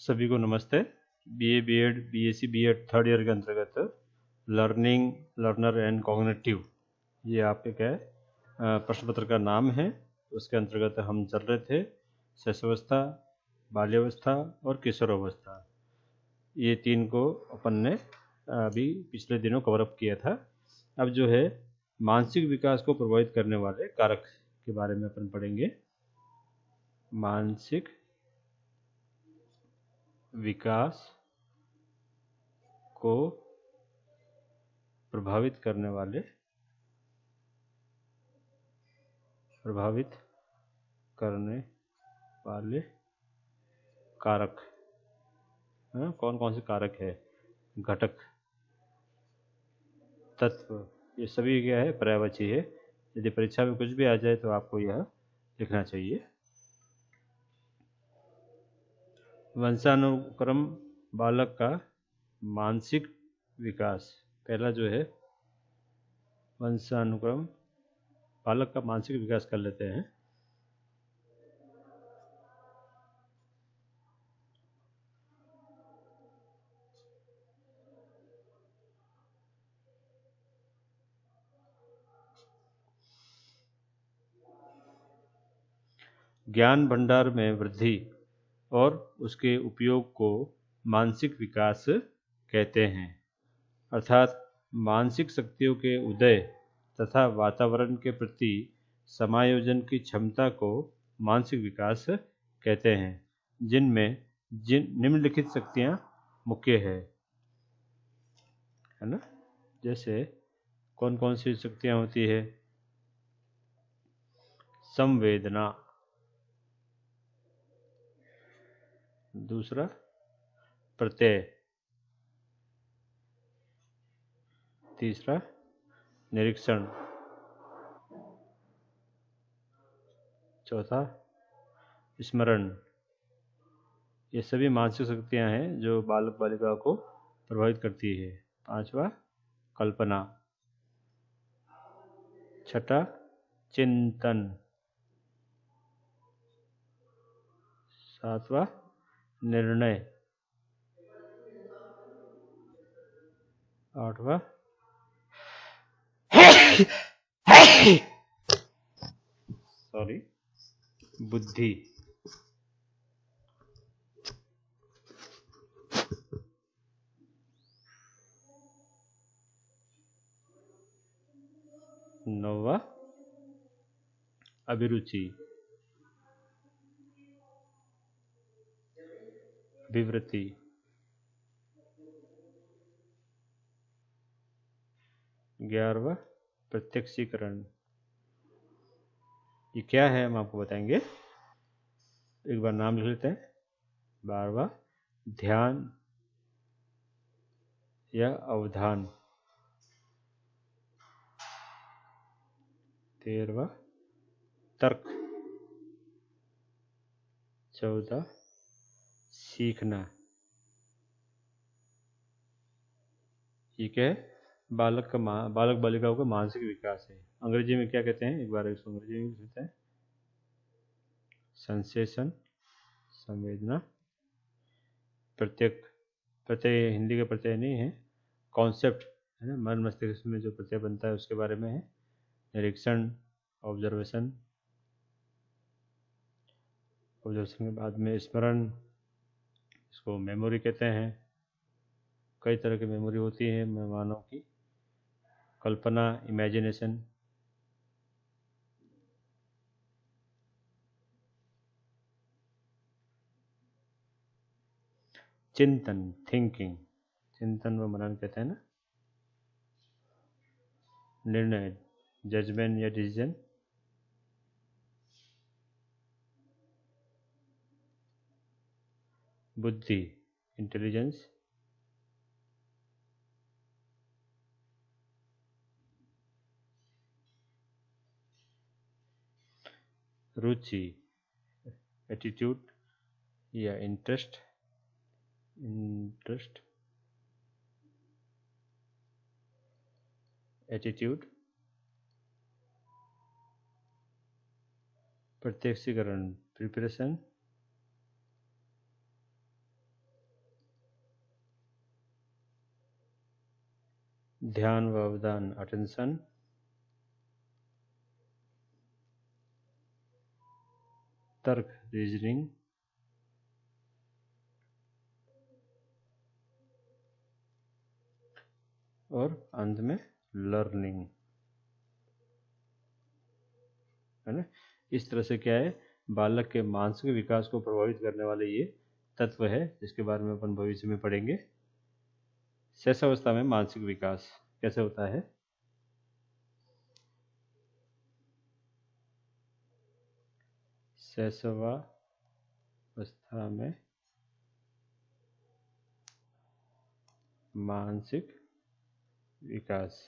सभी को नमस्ते। BA BEd BSc BEd third year के अंतर्गत लर्निंग लर्नर एंड कॉग्निटिव ये आपके क्या है प्रश्न पत्र का नाम है। उसके अंतर्गत हम चल रहे थे शैशवावस्था, बाल्यावस्था और किशोरावस्था, ये तीन को अपन ने अभी पिछले दिनों कवर अप किया था। अब जो है मानसिक विकास को प्रभावित करने वाले कारक के बारे में अपन पढ़ेंगे। मानसिक विकास को प्रभावित करने वाले कारक कौन कौन से कारक है, घटक, तत्व, ये सभी क्या है पर्यायवाची है। यदि परीक्षा में कुछ भी आ जाए तो आपको यह लिखना चाहिए। वंशानुक्रम बालक का मानसिक विकास, पहला जो है वंशानुक्रम बालक का मानसिक विकास कर लेते हैं। ज्ञान भंडार में वृद्धि और उसके उपयोग को मानसिक विकास कहते हैं, अर्थात मानसिक शक्तियों के उदय तथा वातावरण के प्रति समायोजन की क्षमता को मानसिक विकास कहते हैं, जिनमें निम्नलिखित शक्तियाँ मुख्य है ना। जैसे कौन कौन सी शक्तियाँ होती है? संवेदना, दूसरा प्रत्यय, तीसरा निरीक्षण, चौथा स्मरण। ये सभी मानसिक शक्तियाँ हैं जो बालक बालिका को प्रभावित करती है। पांचवा कल्पना, छठा चिंतन, सातवां निर्णय, आठवां बुद्धि, नौवां अभिरुचि, अभिवृत्ति, 11वां प्रत्यक्षीकरण। ये क्या है हम आपको बताएंगे, एक बार नाम लिख लेते हैं। 12वां ध्यान या अवधान, 13वां तर्क, 14 सीखना। ये क्या है? बालक बालिकाओं का मानसिक विकास है। अंग्रेजी में क्या कहते हैं, एक बार इसको अंग्रेजी में कहते हैं सेंसेशन, संवेदना, प्रत्यय हिंदी का प्रत्यय नहीं है, कॉन्सेप्ट है ना, मन मस्तिष्क में जो प्रत्यय बनता है उसके बारे में है। निरीक्षण, ऑब्जर्वेशन के बाद में स्मरण, इसको मेमोरी कहते हैं। कई तरह की मेमोरी होती है मेहमानों की। कल्पना, इमेजिनेशन, चिंतन, थिंकिंग, चिंतन व मनन कहते हैं ना। निर्णय, जजमेंट या डिसीजन। बुद्धि, इंटेलिजेंस। रुचि, एटीट्यूड या इंटरेस्ट, एटीट्यूड। प्रत्यक्षीकरण, प्रिपरेशन। ध्यान व अवधान अटेंशन, तर्क रीजनिंग, और अंत में लर्निंग, है ना। इस तरह से क्या है, बालक के मानसिक विकास को प्रभावित करने वाले ये तत्व है जिसके बारे में अपन भविष्य में पढ़ेंगे। शैशवावस्था में मानसिक विकास कैसे होता है। शैशवावस्था में मानसिक विकास।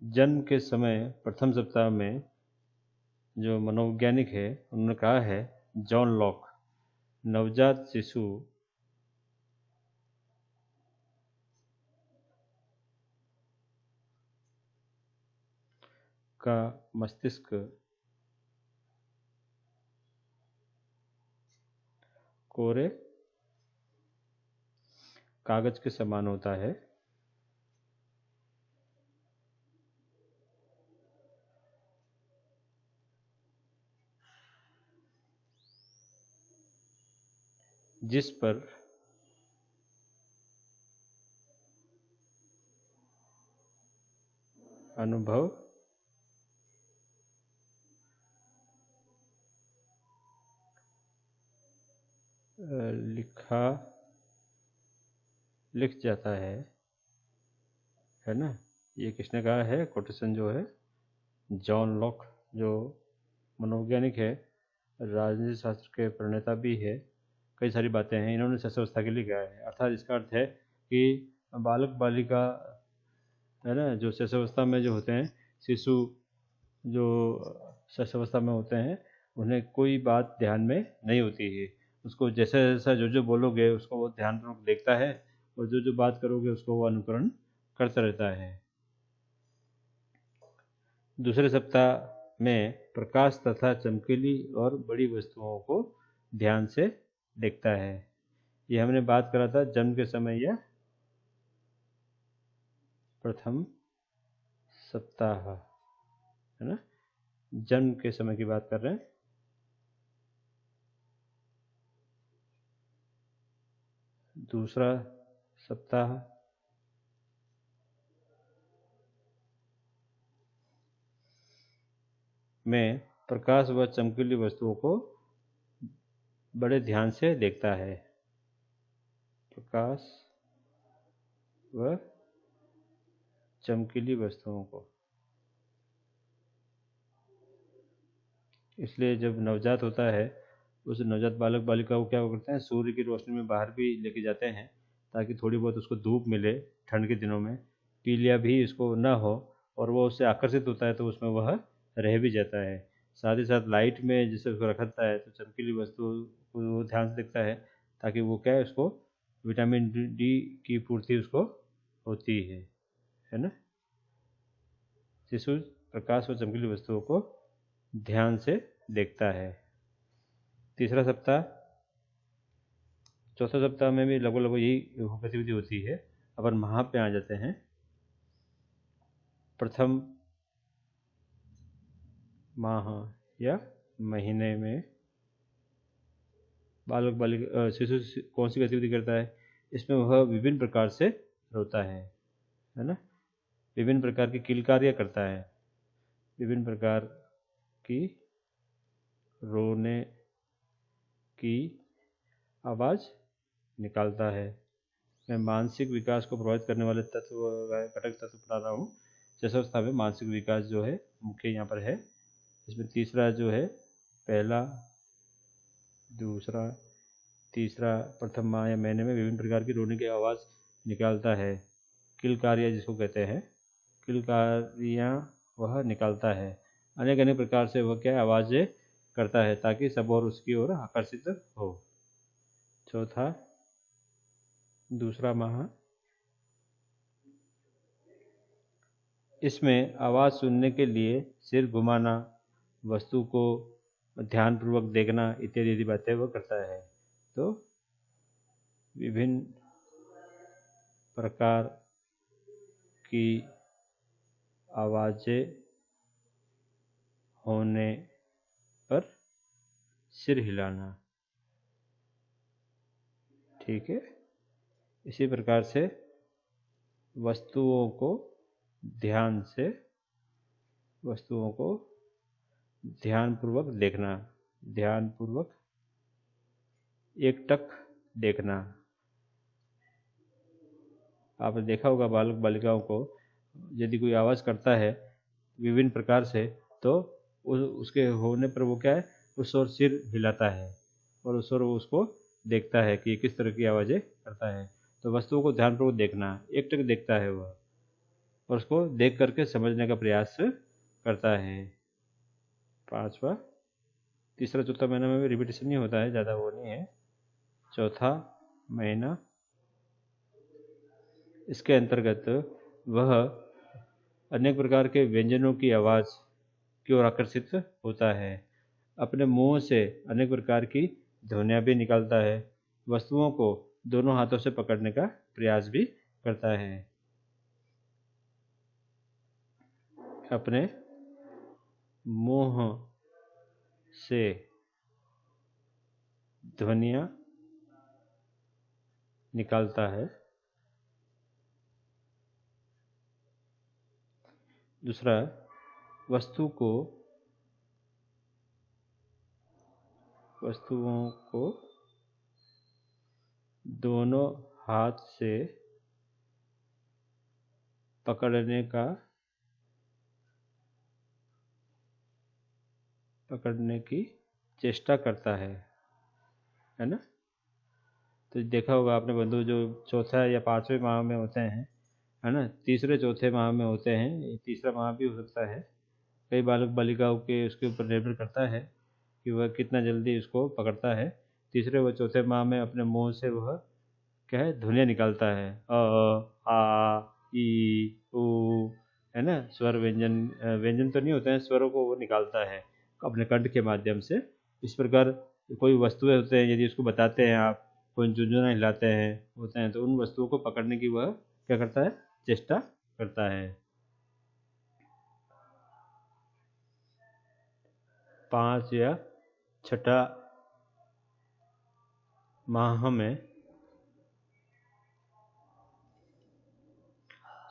जन्म के समय प्रथम सप्ताह में जो मनोवैज्ञानिक है उन्होंने कहा है, जॉन लॉक, नवजात शिशु का मस्तिष्क कोरे कागज के समान होता है। जिस पर अनुभव लिख जाता है ना। ये किसने कहा है, कोटेशन जो है जॉन लॉक, जो मनोवैज्ञानिक है, राजनीति शास्त्र के प्रणेता भी है, कई सारी बातें हैं, इन्होंने शैशवावस्था के लिए कहा है। अर्थात इसका अर्थ है कि बालक बालिका है ना, जो शैशवावस्था में जो होते हैं, शिशु जो शैशवावस्था में होते हैं, उन्हें कोई बात ध्यान में नहीं होती है। उसको जैसा जैसा जो बोलोगे उसको वो ध्यानपूर्वक देखता है, और जो बात करोगे उसको वो अनुकरण करता रहता है। दूसरे सप्ताह में प्रकाश तथा चमकीली और बड़ी वस्तुओं को ध्यान से देखता है। ये हमने बात करा था जन्म के समय या प्रथम सप्ताह, है ना, जन्म के समय की बात कर रहे हैं। दूसरा सप्ताह में प्रकाश व चमकीली वस्तुओं को बड़े ध्यान से देखता है। प्रकाश व चमकीली वस्तुओं को, इसलिए जब नवजात होता है उस नवजात बालक बालिका को क्या करते हैं, सूर्य की रोशनी में बाहर भी लेके जाते हैं ताकि थोड़ी बहुत उसको धूप मिले। ठंड के दिनों में पीलिया भी इसको न हो और वो उससे आकर्षित होता है तो उसमें वह रह भी जाता है। साथ ही साथ लाइट में जिसे उसको रखता है तो चमकीली वस्तु को वो ध्यान से देखता है ताकि वो क्या है, उसको विटामिन डी की पूर्ति उसको होती है ना। शिशु प्रकाश और चमकीली वस्तुओं को ध्यान से देखता है। तीसरा सप्ताह, चौथा सप्ताह में भी लगभग यही गतिविधि होती है। अपन वहाँ पे आ जाते हैं। प्रथम माह या महीने में बालक बालिका शिशु कौन सी गतिविधि करता है, इसमें वह विभिन्न प्रकार से रोता है ना, विभिन्न प्रकार की किलकारियाँ करता है, विभिन्न प्रकार की रोने की आवाज़ निकालता है। मैं मानसिक विकास को प्रभावित करने वाले तत्व घटक तत्व पढ़ा रहा हूँ। शैशवावस्था में मानसिक विकास जो है मुख्य यहाँ पर है। इसमें तीसरा जो है, पहला, दूसरा, तीसरा, प्रथम माह या महीने में विभिन्न प्रकार की रोने की आवाज़ निकालता है। किलकारियाँ जिसको कहते हैं, किलकारियाँ वह निकालता है। अनेक अनेक प्रकार से वह क्या आवाज़ें करता है ताकि सब और उसकी ओर आकर्षित हो। चौथा, दूसरा माह, इसमें आवाज़ सुनने के लिए सिर घुमाना, वस्तु को ध्यानपूर्वक देखना इत्यादि बातें वह करता है। तो विभिन्न प्रकार की आवाज़ें होने पर सिर हिलाना। ठीक है, इसी प्रकार से वस्तुओं को ध्यानपूर्वक देखना, ध्यानपूर्वक एकटक देखना। आपने देखा होगा बालक बालिकाओं को यदि कोई आवाज़ करता है विभिन्न प्रकार से, तो उसके होने पर वो क्या है, उस ओर सिर हिलाता है और उस ओर उसको देखता है कि किस तरह की आवाज़ें करता है। तो वस्तुओं को ध्यानपूर्वक देखना, एकटक देखता है वह और उसको देख करके समझने का प्रयास करता है। पांचवा, तीसरा चौथा महीना में भी रिपीटेशन नहीं होता है, ज़्यादा वो नहीं है। चौथा महीना, इसके अंतर्गत वह अनेक प्रकार के व्यंजनों की आवाज़ की ओर आकर्षित होता है। अपने मुंह से अनेक प्रकार की ध्वनियाँ भी निकालता है। वस्तुओं को दोनों हाथों से पकड़ने का प्रयास भी करता है। अपने मुंह से ध्वनियाँ निकालता है। दूसरा, वस्तुओं को दोनों हाथ से पकड़ने की चेष्टा करता है ना। तो देखा होगा आपने बंधु, जो चौथा या पांचवें माह में होते हैं, है ना, तीसरे चौथे माह में होते हैं, तीसरा माह भी हो सकता है। कई बालक बालिकाओं के उसके ऊपर निर्भर करता है कि वह कितना जल्दी उसको पकड़ता है। तीसरे व चौथे माह में अपने मुंह से वह क्या है, ध्वनियाँ निकालता है। आ, ई, ऊ, है ना, स्वर व्यंजन, व्यंजन तो नहीं होते हैं, स्वरों को वो निकालता है अपने कंठ के माध्यम से। इस प्रकार कोई वस्तुएं होते हैं, यदि उसको बताते हैं आप, कोई झुंझुना हिलाते हैं होते हैं, तो उन वस्तुओं को पकड़ने की वह क्या करता है, चेष्टा करता है। 5 या 6 माह में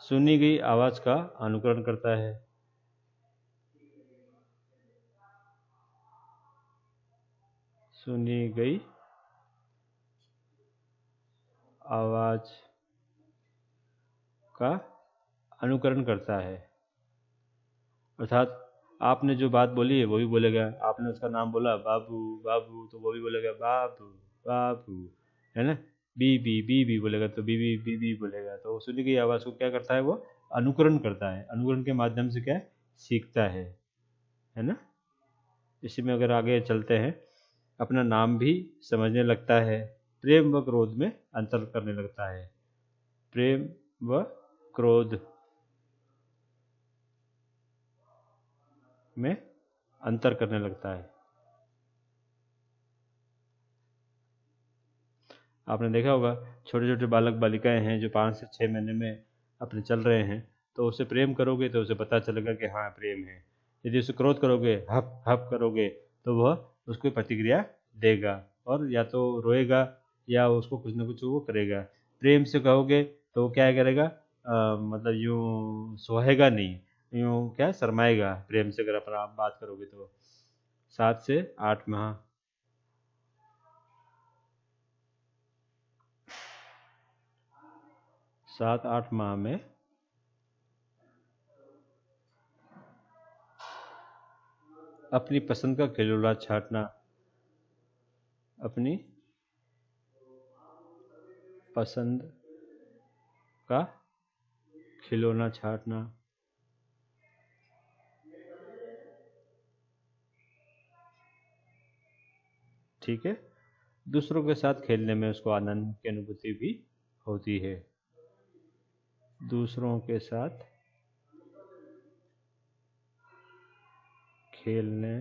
सुनी गई आवाज का अनुकरण करता है। सुनी गई आवाज का अनुकरण करता है, अर्थात आपने जो बात बोली है वो भी बोलेगा। आपने उसका नाम बोला बाबू बाबू, तो वो भी बोलेगा बाबू बाबू, है ना। बी बोलेगा तो बी बोलेगा। तो सुनी गई आवाज़ को क्या करता है, वो अनुकरण करता है। अनुकरण के माध्यम से क्या है, सीखता है ना। इसी में अगर आगे चलते हैं, अपना नाम भी समझने लगता है। प्रेम व क्रोध में अंतर करने लगता है। प्रेम व क्रोध में अंतर करने लगता है। आपने देखा होगा छोटे छोटे बालक बालिकाएं हैं जो 5 से 6 महीने में अपने चल रहे हैं, तो उसे प्रेम करोगे तो उसे पता चलेगा कि हाँ प्रेम है। यदि उसे क्रोध करोगे, हप हप करोगे, तो वह उसको प्रतिक्रिया देगा और या तो रोएगा या उसको कुछ ना कुछ वो करेगा। प्रेम से कहोगे तो वो क्या करेगा, मतलब यूँ सोहेगा नहीं, यूँ क्या शरमाएगा। प्रेम से अगर अपना आप बात करोगे तो 7 से 8 माह 7-8 माह में अपनी पसंद का खिलौना छांटना, अपनी पसंद का खिलौना छांटना। ठीक है, दूसरों के साथ खेलने में उसको आनंद की अनुभूति भी होती है। दूसरों के साथ खेलने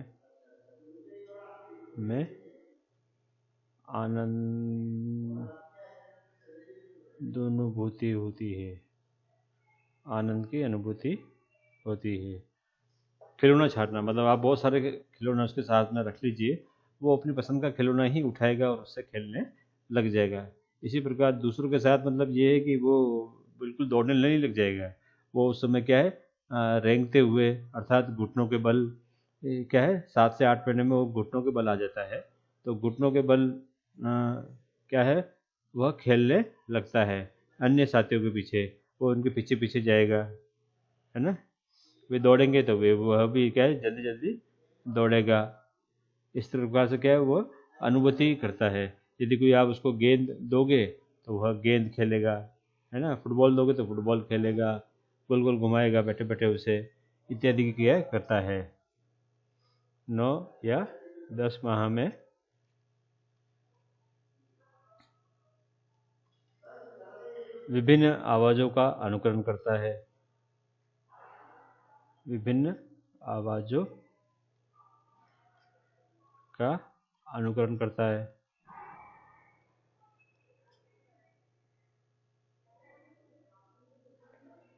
में आनंद दोनों होती है, आनंद की अनुभूति होती है। खिलौना छांटना मतलब आप बहुत सारे खिलौना उसके साथ में रख लीजिए, वो अपनी पसंद का खिलौना ही उठाएगा और उससे खेलने लग जाएगा। इसी प्रकार दूसरों के साथ मतलब ये है कि वो बिल्कुल दौड़ने नहीं लग जाएगा, वो उस समय क्या है रेंगते हुए अर्थात घुटनों के बल, क्या है 7 से 8 महीने में वो घुटनों के बल आ जाता है, तो घुटनों के बल क्या है वह खेलने लगता है अन्य साथियों के पीछे, वो उनके पीछे पीछे जाएगा, है ना। वे दौड़ेंगे तो वह भी क्या है जल्दी जल्दी दौड़ेगा। इस प्रकार से क्या है वो अनुभूति करता है। यदि कोई आप उसको गेंद दोगे तो वह गेंद खेलेगा, है ना। फुटबॉल दोगे तो फुटबॉल खेलेगा, गोल गोल घुमाएगा बैठे बैठे उसे, इत्यादि की क्रिया करता है। 9 या 10 माह में विभिन्न आवाज़ों का अनुकरण करता है। विभिन्न आवाज़ों का अनुकरण करता है।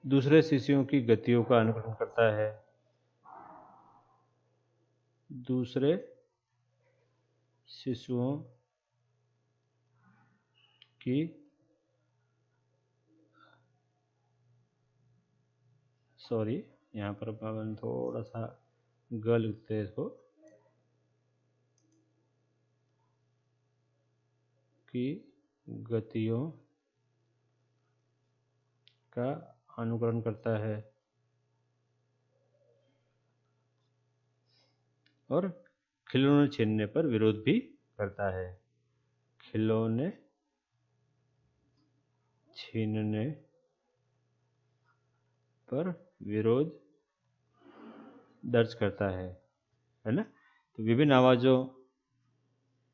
दूसरे शिशुओं की गतियों का अनुकरण करता है। दूसरे शिशुओं की यहाँ पर अपन थोड़ा सा ग लिखते हैं इसको, की गतियों का अनुकरण करता है और खिलौने छीनने पर विरोध भी करता है। खिलौने छीनने पर विरोध दर्ज करता है ना। तो विभिन्न आवाज़ों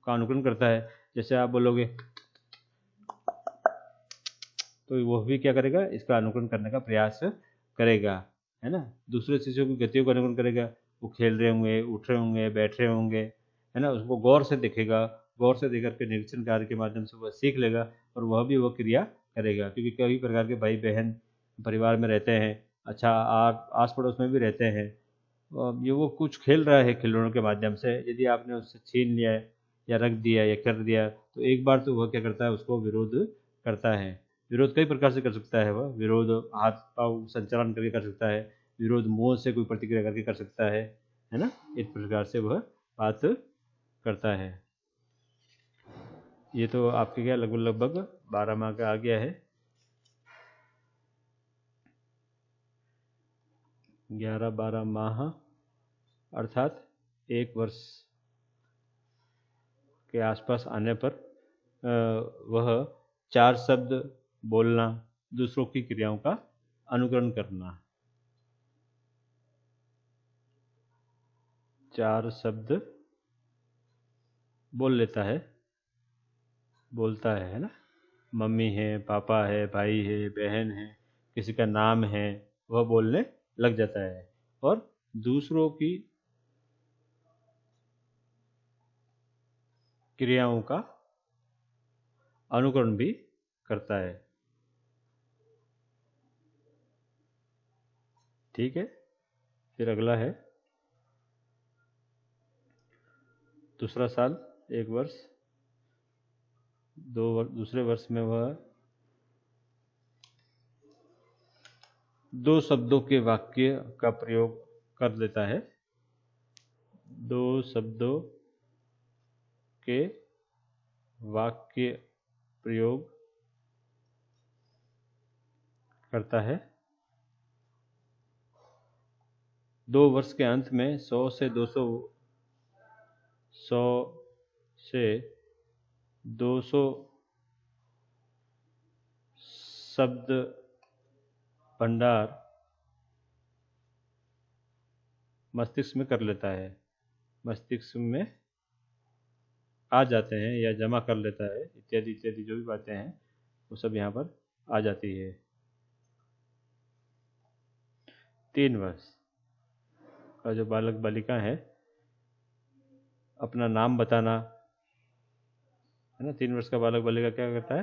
का अनुकरण करता है। जैसे आप बोलोगे तो वह भी क्या करेगा, इसका अनुकरण करने का प्रयास करेगा, है ना। दूसरे शिशुओं की गतियों का अनुकरण करेगा, वो खेल रहे होंगे, उठ रहे होंगे, बैठ रहे होंगे, है ना, उसको गौर से देखेगा, गौर से देख करके निरीक्षण कार्य के माध्यम से वह सीख लेगा और वह भी वह क्रिया करेगा। क्योंकि कई प्रकार के भाई बहन परिवार में रहते हैं, अच्छा आस पड़ोस में भी रहते हैं, ये वो कुछ खेल रहा है खिलौनों के माध्यम से, यदि आपने उससे छीन लिया है या रख दिया या कर दिया तो एक बार तो वह क्या करता है, उसको विरोध करता है। विरोध कई प्रकार से कर सकता है, वह विरोध हाथ पाँव संचालन करके कर सकता है, विरोध मुंह से कोई प्रतिक्रिया करके कर सकता है ना। इस प्रकार से वह बात करता है। ये तो आपके क्या लगभग लगभग 12 माह का आ गया है। 11-12 माह अर्थात 1 वर्ष के आसपास आने पर वह 4 शब्द बोलना, दूसरों की क्रियाओं का अनुकरण करना, 4 शब्द बोल लेता है, बोलता है ना। मम्मी है, पापा है, भाई है, बहन है, किसी का नाम है, वह बोलने लग जाता है और दूसरों की क्रियाओं का अनुकरण भी करता है। ठीक है, फिर अगला है दूसरा साल 1 वर्ष, दूसरे वर्ष में वह 2 शब्दों के वाक्य का प्रयोग कर लेता है। 2 शब्दों के वाक्य प्रयोग करता है। 2 वर्ष के अंत में 100 से 200 शब्द भंडार मस्तिष्क में कर लेता है, मस्तिष्क में आ जाते हैं या जमा कर लेता है, इत्यादि इत्यादि जो भी बातें हैं वो सब यहाँ पर आ जाती है। 3 वर्ष का जो बालक बालिका है, अपना नाम बताना, है ना। 3 वर्ष का बालक बालिका क्या करता है,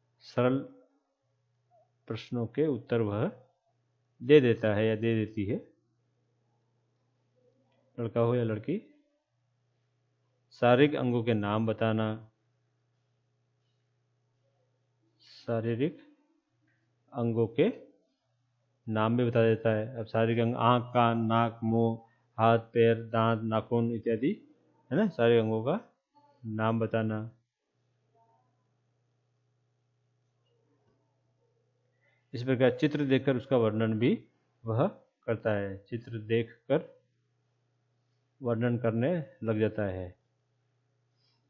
सरल प्रश्नों के उत्तर वह दे देता है या दे देती है, लड़का हो या लड़की। शारीरिक अंगों के नाम बताना, शारीरिक अंगों के नाम भी बता देता है। अब शारीरिक अंग आँख, कान, नाक, मुंह, हाथ, पैर, दांत, नाखून इत्यादि है ना, शारीरिक अंगों का नाम बताना। इस प्रकार चित्र देखकर उसका वर्णन भी वह करता है, चित्र देखकर वर्णन करने लग जाता है।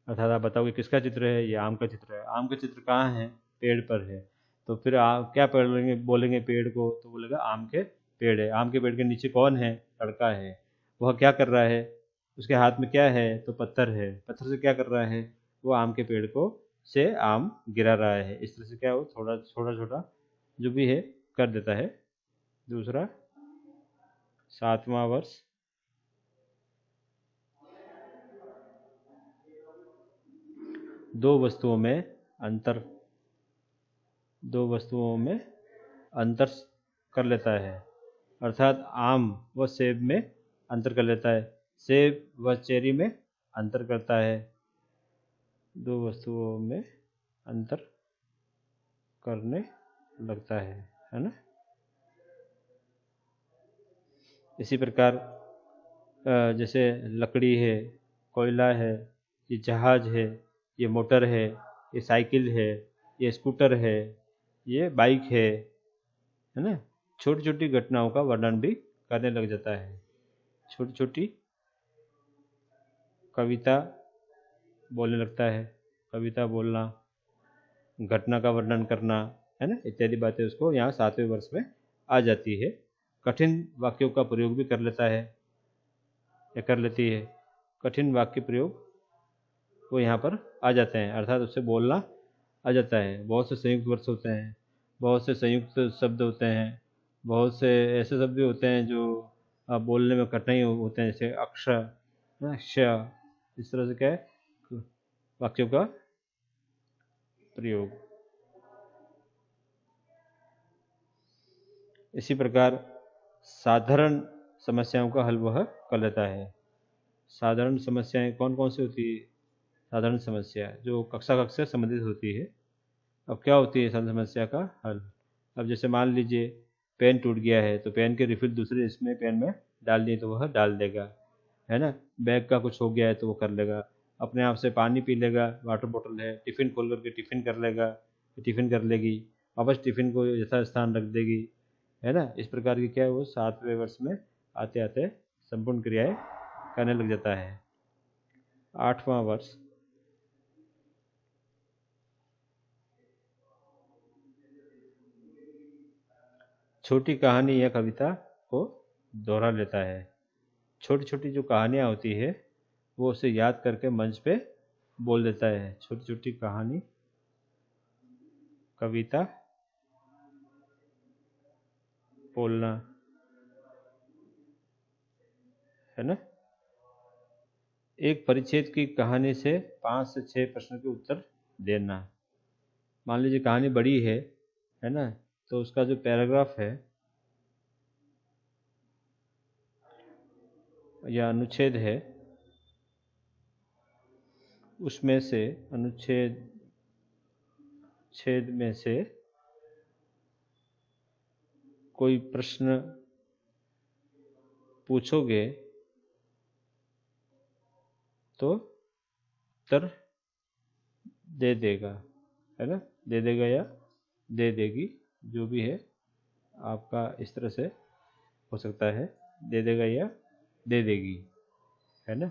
अर्थात आप बताओगे किसका चित्र है, ये आम का चित्र है। आम का चित्र कहाँ है, पेड़ पर है। तो फिर आप क्या बोलेंगे पेड़ को, तो बोलेगा आम के पेड़ है। आम के पेड़ के नीचे कौन है, लड़का है। वह क्या कर रहा है, उसके हाथ में क्या है, तो पत्थर है। पत्थर से क्या कर रहा है, वो आम के पेड़ को से आम गिरा रहा है। इस तरह से क्या हो, थोड़ा छोटा छोटा जो भी है कर देता है। दूसरा 7वां वर्ष, दो वस्तुओं में अंतर कर लेता है। अर्थात आम व सेब में अंतर कर लेता है, सेब व चेरी में अंतर करता है। दो वस्तुओं में अंतर करने लगता है ना। इसी प्रकार जैसे लकड़ी है, कोयला है, ये जहाज है, ये मोटर है, ये साइकिल है, ये स्कूटर है, ये बाइक है ना। छोटी छोटी घटनाओं का वर्णन भी करने लग जाता है। छोटी छोटी कविता बोलने लगता है, कविता बोलना, घटना का वर्णन करना है ना, इत्यादि बातें उसको यहाँ 7वें वर्ष में आ जाती है। कठिन वाक्यों का प्रयोग भी कर लेता है या कर लेती है। कठिन वाक्य प्रयोग वो यहाँ पर आ जाते हैं, अर्थात उससे बोलना आ जाता है। बहुत से संयुक्त वर्ष होते हैं, बहुत से संयुक्त शब्द होते हैं, बहुत से ऐसे शब्द भी होते हैं जो बोलने में कठिनाई होते हैं, जैसे अक्षर, श। इस तरह से क्या है, वाक्यों का प्रयोग। इसी प्रकार साधारण समस्याओं का हल वह कर लेता है। साधारण समस्याएं कौन कौन सी होती है, साधारण समस्या जो कक्षा से संबंधित होती है। अब क्या होती है साधारण समस्या का हल। अब जैसे मान लीजिए पेन टूट गया है, तो पेन के रिफिल दूसरे इसमें पेन में डाल दिए तो वह डाल देगा, है ना। बैग का कुछ हो गया है तो वो कर लेगा। अपने आप से पानी पी लेगा, वाटर बोतल है, टिफ़िन खोल करके टिफ़िन कर लेगा, टिफ़िन कर लेगी, वापस टिफ़िन को यथा स्थान रख देगी, है ना। इस प्रकार की क्या है, वो 7वें वर्ष में आते आते संपूर्ण क्रियाएं करने लग जाता है। 8वां वर्ष, छोटी कहानी या कविता को दोहरा लेता है। छोटी छोटी जो कहानियाँ होती है वो उसे याद करके मंच पे बोल देता है। छोटी छोटी कहानी, कविता बोलना, है ना। एक परिच्छेद की कहानी से 5 से 6 प्रश्न के उत्तर देना। मान लीजिए कहानी बड़ी है ना, तो उसका जो पैराग्राफ है या अनुच्छेद है, उसमें से छेद में से कोई प्रश्न पूछोगे तो उत्तर दे देगा, है ना। दे देगा या दे देगी, जो भी है आपका इस तरह से हो सकता है, दे देगा या दे देगी, है ना।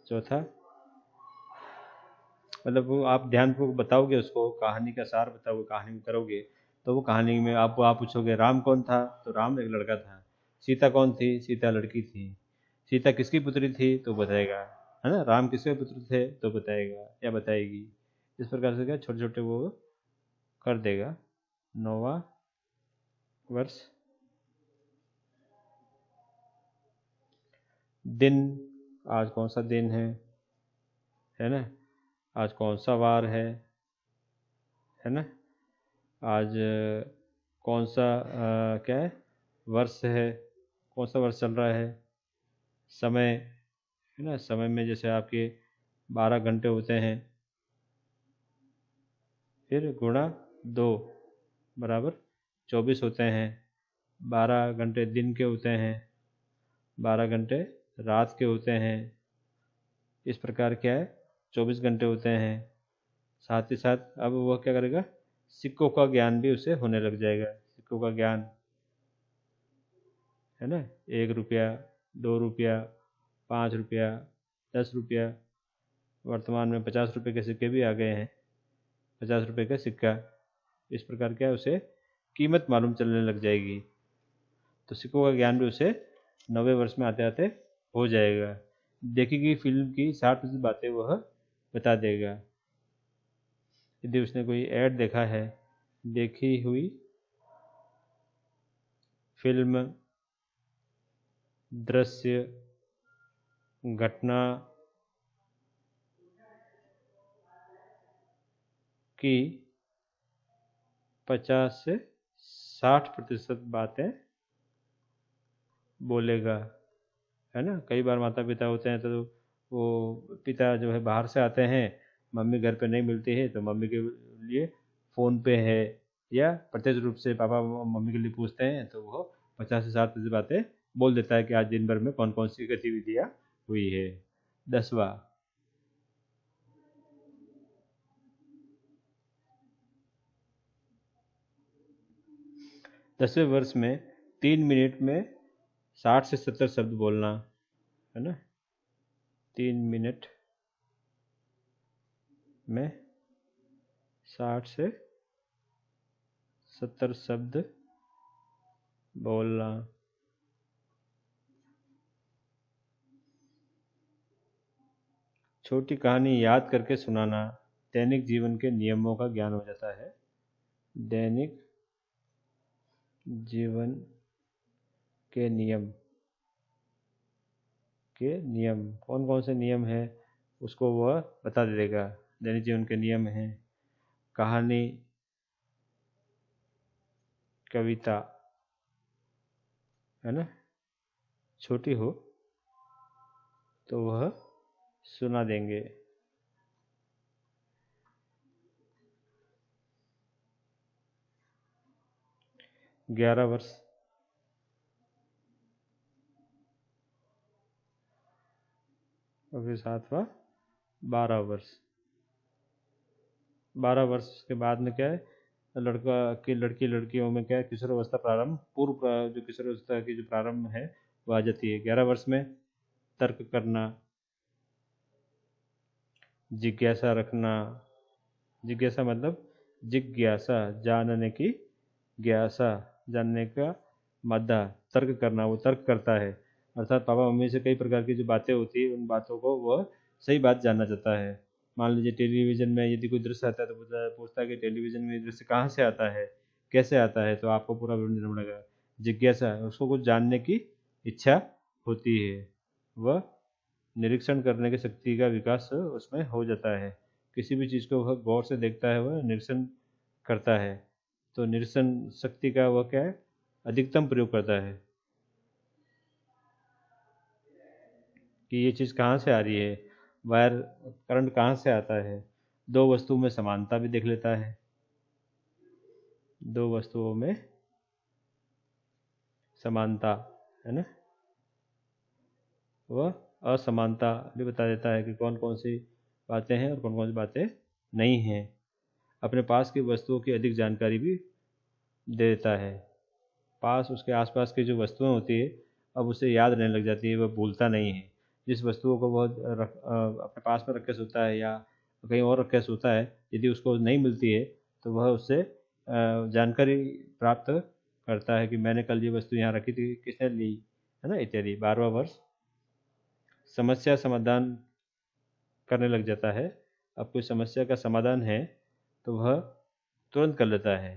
चौथा, मतलब वो आप ध्यानपूर्वक बताओगे, उसको कहानी का सार बताओगे, कहानी में करोगे, तो वो कहानी में आप पूछोगे राम कौन था, तो राम एक लड़का था। सीता कौन थी, सीता लड़की थी। सीता किसकी पुत्री थी, तो बताएगा, है ना। राम किसके पुत्र थे, तो बताएगा या बताएगी। इस प्रकार से क्या छोटे छोटे वो कर देगा। 9वां वर्ष, दिन, आज कौन सा दिन है ना, आज कौन सा वार है ना। आज कौन सा क्या है, वर्ष है, कौन सा वर्ष चल रहा है। समय है ना, समय में जैसे आपके 12 घंटे होते हैं, फिर गुणा 2 बराबर 24 होते हैं। 12 घंटे दिन के होते हैं, 12 घंटे रात के होते हैं। इस प्रकार क्या है, 24 घंटे होते हैं। साथ ही साथ अब वह क्या करेगा, सिक्कों का ज्ञान भी उसे होने लग जाएगा। सिक्कों का ज्ञान है ना, 1 रुपया, 2 रुपया, 5 रुपया, 10 रुपया। वर्तमान में 50 रुपये के सिक्के भी आ गए हैं, 50 रुपये का सिक्का। इस प्रकार क्या है, उसे कीमत मालूम चलने लग जाएगी। तो सिक्कों का ज्ञान भी उसे 90 वर्ष में आते आते हो जाएगा। देखी गई फिल्म की 60% बातें वह बता देगा। यदि उसने कोई ऐड देखा है, देखी हुई फिल्म, दृश्य, घटना की 50 से 60% बातें बोलेगा। है ना, कई बार माता पिता होते हैं तो वो पिता जो है बाहर से आते हैं, मम्मी घर पे नहीं मिलती है, तो मम्मी के लिए फ़ोन पे है, या प्रत्यक्ष रूप से पापा मम्मी के लिए पूछते हैं, तो वो 50 से 60 बातें बोल देता है कि आज दिन भर में कौन कौन सी गतिविधियाँ हुई है। 10वां, 10वें वर्ष में 3 मिनट में 60 से 70 शब्द बोलना। है ना, 3 मिनट में 60 से 70 शब्द बोलना। छोटी कहानी याद करके सुनाना। दैनिक जीवन के नियमों का ज्ञान हो जाता है। दैनिक जीवन के नियम कौन कौन से नियम हैं, उसको वह बता देगा। दैनिक जीवन के नियम हैं, कहानी, कविता, है ना, छोटी हो तो वह सुना देंगे। ग्यारह वर्ष, और फिर 7वां 12 वर्ष। 12 वर्ष के बाद में क्या है, लड़का की लड़की लड़कियों में क्या है, किशोरावस्था प्रारंभ, जो किशोरावस्था की जो प्रारंभ है वो आ जाती है। 11 वर्ष में तर्क करना, जिज्ञासा रखना। जिज्ञासा मतलब जिज्ञासा, जानने की ज्ञासा, जानने का मद्दा, तर्क करना, वो तर्क करता है। अर्थात पापा मम्मी से कई प्रकार की जो बातें होती है, उन बातों को वह सही बात जानना चाहता है। मान लीजिए टेलीविज़न में यदि कोई दृश्य आता है, तो पूछता है कि टेलीविज़न में ये दृश्य कहाँ से आता है, कैसे आता है, तो आपको पूरा विवरण देना पड़ेगा। जिज्ञासा, उसको कुछ जानने की इच्छा होती है, वह निरीक्षण करने की शक्ति का विकास उसमें हो जाता है। किसी भी चीज़ को वह गौर से देखता है, वह निरीक्षण करता है, तो निरीक्षण शक्ति का वह क्या है, अधिकतम प्रयोग करता है कि ये चीज़ कहाँ से आ रही है, वायर करंट कहाँ से आता है। दो वस्तुओं में समानता भी देख लेता है, दो वस्तुओं में समानता, है ना, वह असमानता भी बता देता है कि कौन कौन सी बातें हैं और कौन कौन सी बातें नहीं हैं। अपने पास की वस्तुओं की अधिक जानकारी भी दे देता है। पास उसके आसपास की जो वस्तुएं होती है, अब उसे याद रहने लग जाती है, वह भूलता नहीं है। जिस वस्तुओं को वह अपने पास में रख के सोता है या कहीं और रख के सोता है, यदि उसको नहीं मिलती है तो वह उससे जानकारी प्राप्त करता है कि मैंने कल ये वस्तु यहाँ रखी थी, किसने ली, है ना, इत्यादि। 12वां वर्ष समस्या समाधान करने लग जाता है। अब कोई समस्या का समाधान है तो वह तुरंत कर लेता है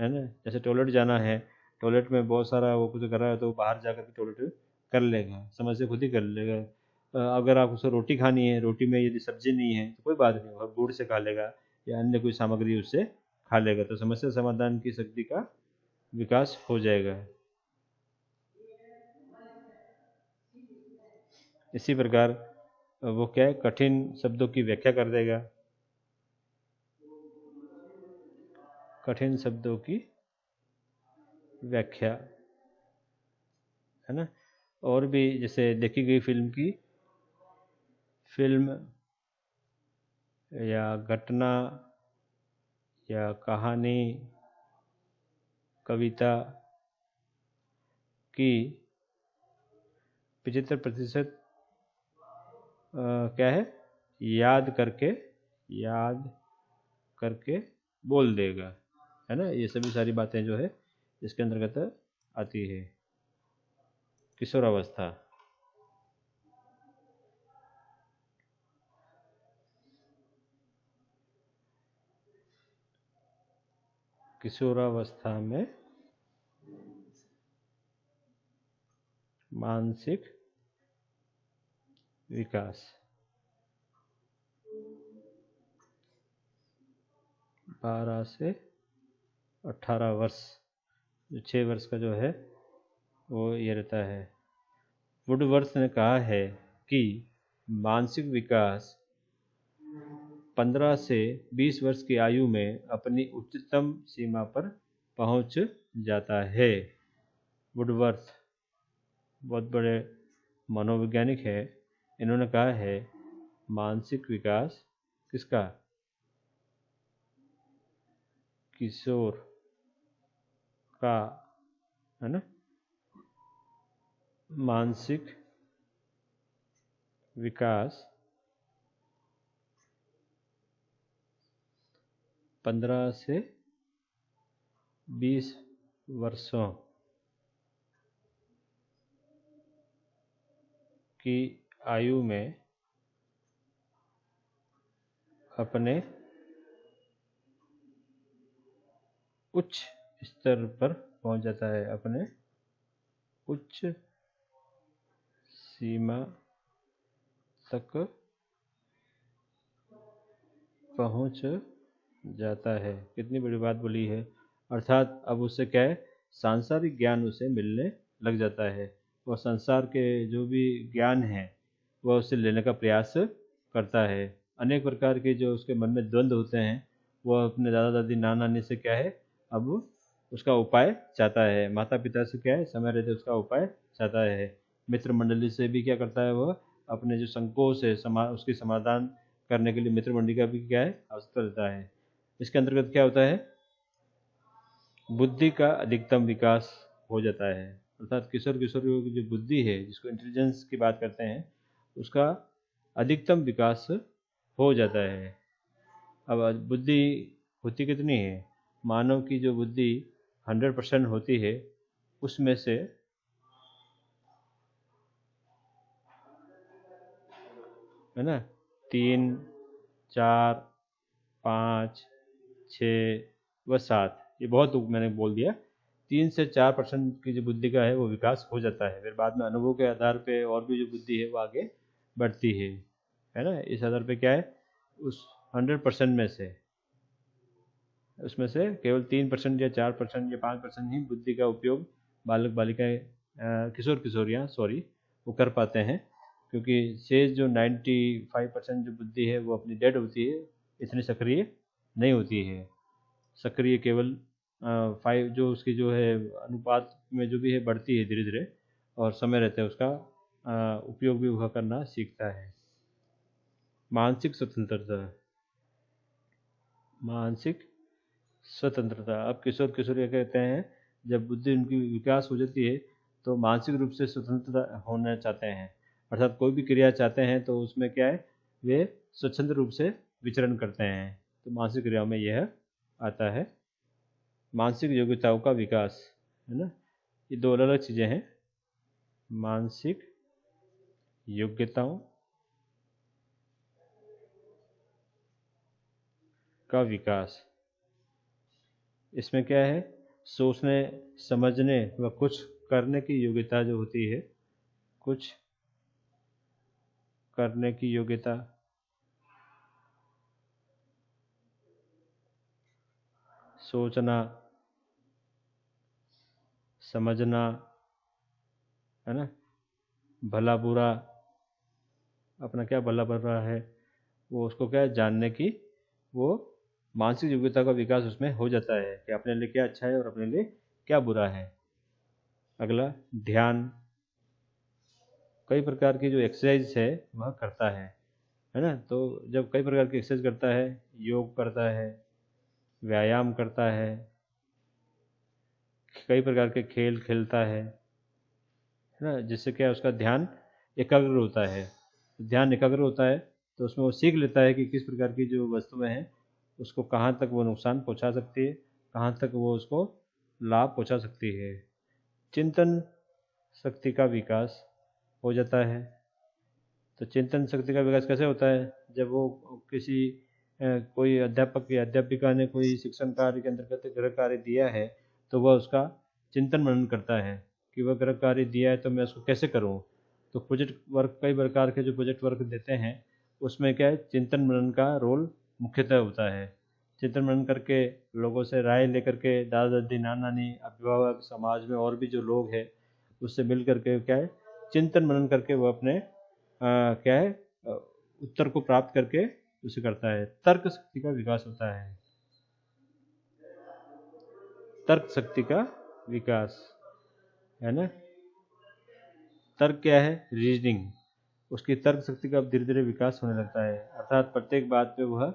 ना। जैसे टॉयलेट जाना है, टॉयलेट में बहुत सारा वो कुछ कर रहा है, तो बाहर जाकर के टॉयलेट कर लेगा, समझ से खुद ही कर लेगा। अगर आप उसे रोटी खानी है, रोटी में यदि सब्जी नहीं है तो कोई बात नहीं, वह गुड़ से खा लेगा या अन्य कोई सामग्री उससे खा लेगा तो समस्या समाधान की शक्ति का विकास हो जाएगा। इसी प्रकार वो क्या है, कठिन शब्दों की व्याख्या कर देगा, कठिन शब्दों की व्याख्या, है ना। और भी जैसे देखी गई फिल्म या घटना या कहानी, कविता की 75% क्या है, याद करके बोल देगा, है ना। ये सभी सारी बातें जो है इसके अंतर्गत आती है। किशोरावस्था, किशोरावस्था में मानसिक विकास 12 से 18 वर्ष, जो 6 वर्ष का जो है वो ये रहता है। वुडवर्थ ने कहा है कि मानसिक विकास 15 से 20 वर्ष की आयु में अपनी उच्चतम सीमा पर पहुंच जाता है। वुडवर्थ बहुत बड़े मनोवैज्ञानिक है, इन्होंने कहा है मानसिक विकास किसका, किशोर का, है ना। मानसिक विकास 15 से 20 वर्षों की आयु में अपने उच्च स्तर पर पहुंच जाता है, अपने उच्च सीमा तक पहुंच जाता है। कितनी बड़ी बात बोली है। अर्थात अब उससे क्या है, सांसारिक ज्ञान उसे मिलने लग जाता है, और संसार के जो भी ज्ञान है वह उससे लेने का प्रयास करता है। अनेक प्रकार के जो उसके मन में द्वंद्व होते हैं वह अपने दादा दादी नाना नानी से क्या है, अब उसका उपाय चाहता है। माता पिता से क्या है, समय रहते उसका उपाय चाहता है। मित्र मंडली से भी क्या करता है, वह अपने जो संकोच है उसकी समाधान करने के लिए मित्र मंडली का भी क्या है, आवश्यकता रहता है। इसके अंतर्गत क्या होता है, बुद्धि का अधिकतम विकास हो जाता है। अर्थात किशोर किशोरियों की जो बुद्धि है, जिसको इंटेलिजेंस की बात करते हैं, उसका अधिकतम विकास हो जाता है। अब बुद्धि होती कितनी है, मानव की जो बुद्धि 100% होती है, उसमें से है ना 3, 4, 5, 6 व 7, ये बहुत मैंने बोल दिया। 3 से 4% की जो बुद्धि का है वो विकास हो जाता है। फिर बाद में अनुभव के आधार पे और भी जो बुद्धि है वो आगे बढ़ती है ना। इस आधार पे क्या है, उस 100% में से उसमें से केवल 3% या 4% या 5% ही बुद्धि का उपयोग बालक बालिकाएं, किशोर किशोरियाँ सॉरी, वो कर पाते हैं। क्योंकि शेष जो 95% जो बुद्धि है वो अपनी डेड होती है, इतनी सक्रिय नहीं होती है। सक्रिय केवल 5 जो उसकी जो है अनुपात में जो भी है बढ़ती है धीरे धीरे, और समय रहते है उसका उपयोग भी वह करना सीखता है। मानसिक स्वतंत्रता, मानसिक स्वतंत्रता। अब किशोर किशोरियाँ कहते हैं जब बुद्धि उनकी विकास हो जाती है तो मानसिक रूप से स्वतंत्रता होना चाहते हैं। अर्थात कोई भी क्रिया चाहते हैं तो उसमें क्या है, वे स्वतंत्र रूप से विचरण करते हैं। तो मानसिक क्रियाओं में यह आता है। मानसिक योग्यताओं का विकास, है ना, ये दो अलग अलग चीज़ें हैं। मानसिक योग्यताओं का विकास, इसमें क्या है, सोचने समझने व कुछ करने की योग्यता जो होती है, कुछ करने की योग्यता, सोचना, समझना, है ना, भला बुरा, अपना क्या भला बुरा है वो उसको क्या जानने की वो मानसिक योग्यता का विकास उसमें हो जाता है कि अपने लिए क्या अच्छा है और अपने लिए क्या बुरा है। अगला ध्यान, कई प्रकार की जो एक्सरसाइज है वह करता है ना। तो जब कई प्रकार की एक्सरसाइज करता है, योग करता है, व्यायाम करता है, कई प्रकार के खेल खेलता है ना, जिससे क्या उसका ध्यान एकाग्र होता है। ध्यान एकाग्र होता है तो उसमें वो सीख लेता है कि किस प्रकार की जो वस्तुएं हैं उसको कहाँ तक वो नुकसान पहुँचा सकती है, कहाँ तक वो उसको लाभ पहुँचा सकती है। चिंतन शक्ति का विकास हो जाता है। तो चिंतन शक्ति का विकास कैसे होता है? जब वो किसी कोई अध्यापक या अध्यापिका ने कोई शिक्षण कार्य के अंतर्गत गृह कार्य दिया है तो वह उसका चिंतन मनन करता है कि वह गृह कार्य दिया है तो मैं उसको कैसे करूं। तो प्रोजेक्ट वर्क, कई प्रकार के जो प्रोजेक्ट वर्क देते हैं उसमें क्या है, चिंतन मनन का रोल मुख्यतः होता है। चिंतन मनन करके लोगों से राय लेकर के, दादा दादी, नाना नानी, अभिभावक, समाज में और भी जो लोग हैं उससे मिल करके क्या है, चिंतन मनन करके वो अपने क्या है उत्तर को प्राप्त करके उसे करता है। तर्क शक्ति का विकास होता है। तर्क शक्ति का विकास, है ना। तर्क क्या है? रीजनिंग। उसकी तर्क शक्ति का धीरे धीरे विकास होने लगता है, अर्थात प्रत्येक बात पे वह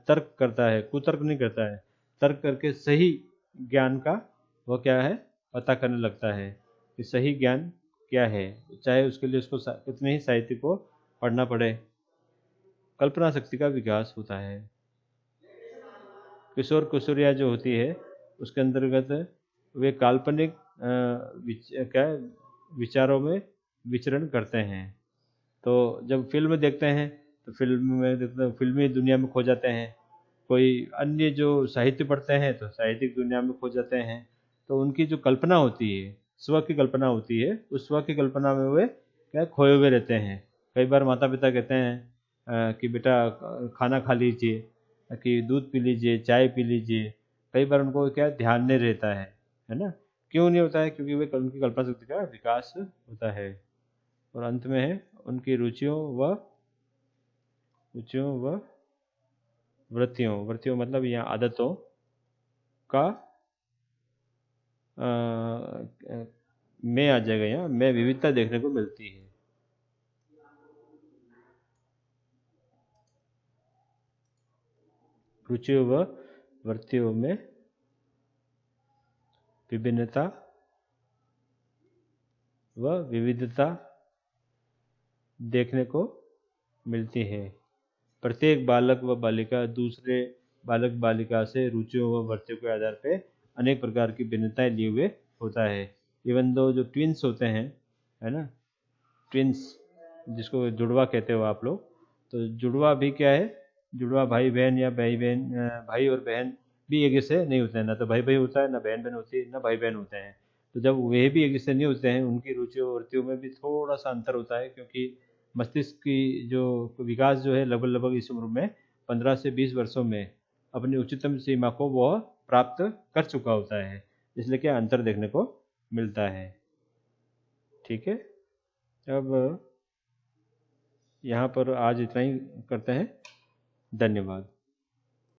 तर्क करता है, कुतर्क नहीं करता है। तर्क करके सही ज्ञान का वह क्या है, पता करने लगता है कि सही ज्ञान क्या है, चाहे उसके लिए उसको कितने ही साहित्य को पढ़ना पड़े। कल्पना शक्ति का विकास होता है। किशोर किशोरियाँ जो होती है उसके अंतर्गत वे काल्पनिक क्या है, विचारों में विचरण करते हैं। तो जब फिल्म देखते हैं तो फिल्म में देखते हैं, फिल्मी दुनिया में खो जाते हैं। कोई अन्य जो साहित्य पढ़ते हैं तो साहित्यिक दुनिया में खो जाते हैं। तो उनकी जो कल्पना होती है, स्व की कल्पना होती है, उस स्व की कल्पना में वे क्या खोए हुए रहते हैं। कई बार माता पिता कहते हैं कि बेटा खाना खा लीजिए, कि दूध पी लीजिए, चाय पी लीजिए। कई बार उनको क्या ध्यान नहीं रहता है ना। क्यों नहीं होता है? क्योंकि वे उनकी कल्पना शक्ति का विकास होता है। और अंत में है उनकी रुचियों व वृत्तियों। वृत्तियों मतलब यहाँ आदतों का में आ जाएगा, यहाँ में विविधता देखने को मिलती है। रुचियों व वृत्तियों में विभिन्नता व विविधता देखने को मिलती है। प्रत्येक बालक व बालिका दूसरे बालक बालिका से रुचियों व वृत्तियों के आधार पर अनेक प्रकार की भिन्नताएं लिए हुए होता है। इवन दो जो ट्विंस होते हैं, है ना, ट्विंस जिसको जुड़वा कहते हो आप लोग, तो जुड़वा भी क्या है, जुड़वा भाई बहन या भाई और बहन भी एक जैसे नहीं होते हैं। ना तो भाई भाई होता है, ना बहन बहन होती है, ना भाई बहन होते हैं। तो जब वे भी एक जैसे नहीं होते हैं, उनकी रुचियों और वृत्तियों में भी थोड़ा सा अंतर होता है, क्योंकि मस्तिष्क की जो विकास जो है लगभग लगभग इस उम्र में 15 से 20 वर्षों में अपनी उच्चतम सीमा को वह प्राप्त कर चुका होता है, इसलिए क्या अंतर देखने को मिलता है। ठीक है, अब यहाँ पर आज इतना ही करते हैं। धन्यवाद।